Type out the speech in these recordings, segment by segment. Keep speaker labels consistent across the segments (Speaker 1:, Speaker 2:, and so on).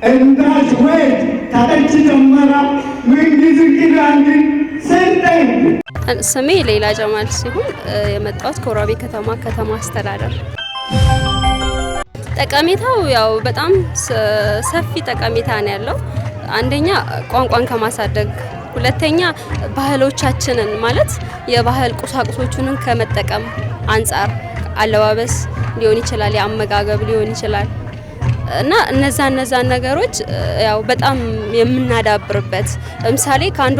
Speaker 1: እንዳች ወይ ታጠች ጀመራ ምን ይዝግዳን ሰንጠይ
Speaker 2: ስሜ ሌላ ጀማል ሲሆን የመጣሁት ከወራቤ ከተማ አስተዳደር። ጠቀሜታው ያው በጣም ሰፊ ጠቀሜታ ነው ያለው። አንደኛ ቋንቋን ከማሳደግ፣ ሁለተኛ ባህሎቻችንን ማለት የባህል ቁሳቁሶቹን ከመጠቀም አንጻር አለባበስ ሊሆን ይችላል፣ የአመጋገብ ሊሆን ይችላል እና እነዛ ነገሮች ያው በጣም የምናዳብርበት ለምሳሌ ከአንዱ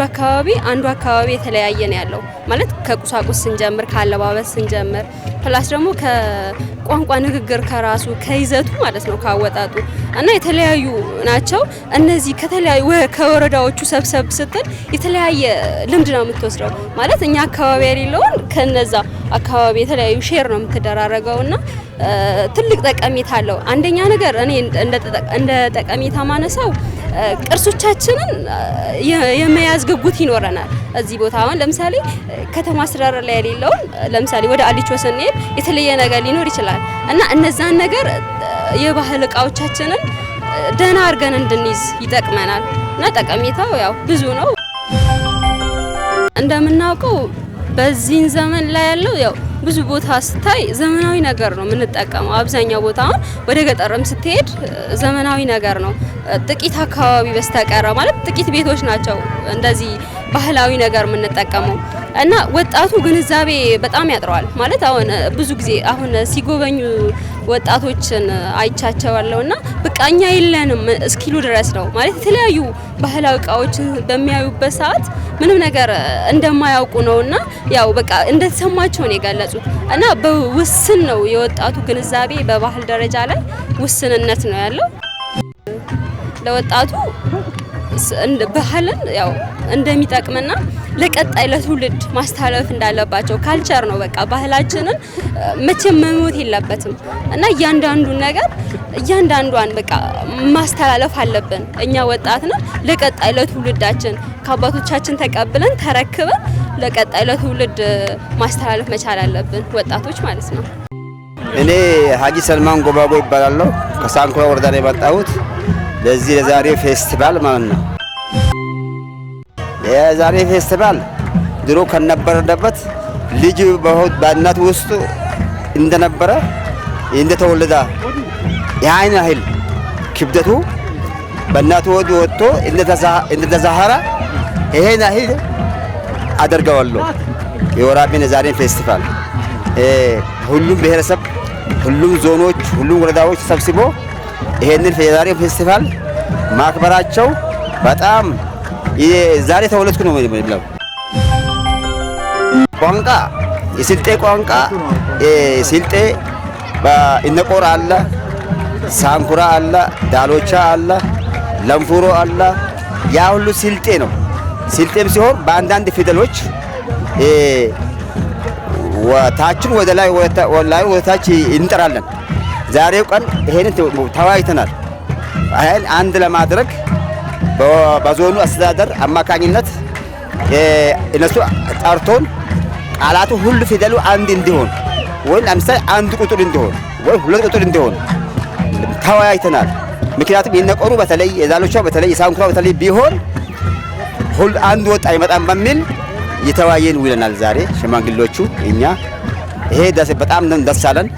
Speaker 2: አካባቢ የተለያየ ነው ያለው ማለት ከቁሳቁስ ስንጀምር ከአለባበስ ስንጀምር ፕላስ ደግሞ ከቋንቋ ንግግር ከራሱ ከይዘቱ ማለት ነው ካወጣጡ እና የተለያዩ ናቸው። እነዚህ ከወረዳዎቹ ሰብሰብ ስትል የተለያየ ልምድ ነው የምትወስደው ማለት እኛ አካባቢ የሌለውን ከነዛ አካባቢ የተለያዩ ሼር ነው የምትደራረገውና ትልቅ ጠቀሜታ አለው። አንደኛ ነገር እኔ እንደ ጠቀሜታ ማነሳው ቅርሶቻችንን የመያዝ ጉጉት ይኖረናል። እዚህ ቦታ አሁን ለምሳሌ ከተማ አስተዳደር ላይ የሌለውን ለምሳሌ ወደ አሊቾ ስንሄድ የተለየ ነገር ሊኖር ይችላል እና እነዛን ነገር የባህል እቃዎቻችንን ደህና አድርገን እንድንይዝ ይጠቅመናል እና ጠቀሜታው ያው ብዙ ነው። እንደምናውቀው በዚህ ዘመን ላይ ያለው ያው ብዙ ቦታ ስታይ ዘመናዊ ነገር ነው የምንጠቀመው። አብዛኛው ቦታ አሁን ወደ ገጠርም ስትሄድ ዘመናዊ ነገር ነው። ጥቂት አካባቢ በስተቀር ማለት ጥቂት ቤቶች ናቸው እንደዚህ ባህላዊ ነገር የምንጠቀመው እና ወጣቱ ግንዛቤ በጣም ያጥረዋል ማለት አሁን ብዙ ጊዜ አሁን ሲጎበኙ ወጣቶችን አይቻቸዋለሁና በቃኛ የለንም እስኪሉ ድረስ ነው ማለት የተለያዩ ባህላዊ እቃዎች በሚያዩበት ሰዓት ምንም ነገር እንደማያውቁ ነውና ያው በቃ እንደተሰማቸው ነው የገለጹት እና በውስን ነው የወጣቱ ግንዛቤ በባህል ደረጃ ላይ ውስንነት ነው ያለው። ለወጣቱ ባህልን ያው እንደሚጠቅምና ለቀጣይ ለትውልድ ማስተላለፍ እንዳለባቸው ካልቸር ነው በቃ ባህላችንን መቼም መሞት የለበትም እና እያንዳንዷን በቃ ማስተላለፍ አለብን። እኛ ወጣት ነን ለቀጣይ ለትውልዳችን ከአባቶቻችን ተቀብለን ተረክበን ለቀጣይ ለትውልድ ማስተላለፍ መቻል አለብን ወጣቶች ማለት ነው።
Speaker 3: እኔ ሀጂ ሰልማን ጎባጎ ይባላለሁ። ከሳንኩራ ወረዳ ነው የመጣሁት ለዚህ ለዛሬ ፌስቲቫል ማለት ነው። የዛሬ ፌስቲቫል ድሮ ከነበረበት ልጅ በእናት ውስጥ እንደነበረ እንደተወለደ ያን ያህል ክብደቱ በእናቱ ወድ ወጥቶ እንደተዛሃረ ይሄን ያህል አደርገዋለሁ። የወራቤን የዛሬ ፌስቲቫል ሁሉም ብሔረሰብ፣ ሁሉም ዞኖች፣ ሁሉም ወረዳዎች ተሰብስቦ ይሄንን የዛሬ ፌስቲቫል ማክበራቸው በጣም ዛሬ ተወለድኩ ነው የሚለው። ቋንቋ የስልጤ ቋንቋ ስልጤ በእነቆራ አለ፣ ሳንኩራ አለ፣ ዳሎቻ አለ፣ ለንፉሮ አለ። ያ ሁሉ ስልጤ ነው። ስልጤም ሲሆን በአንዳንድ ፊደሎች ታችን ወደ ላይ ወደ ታች እንጠራለን። ዛሬው ቀን ይሄንን ተወያይተናል። ይሄን አንድ ለማድረግ በዞኑ አስተዳደር አማካኝነት እነሱ ጠርቶን ቃላቱ ሁሉ ፊደሉ አንድ እንዲሆን ወይ ለምሳሌ አንድ ቁጥር እንዲሆን ወይ ሁለት ቁጥር እንዲሆን ተወያይተናል። ምክንያቱም የነቆሩ በተለይ የዛሎቻው በተለይ የሳንኩራ በተለይ ቢሆን ሁሉ አንድ ወጥ አይመጣም በሚል የተወያየን ውለናል። ዛሬ ሽማግሌዎቹ እኛ ይሄ በጣም ደስ አለን።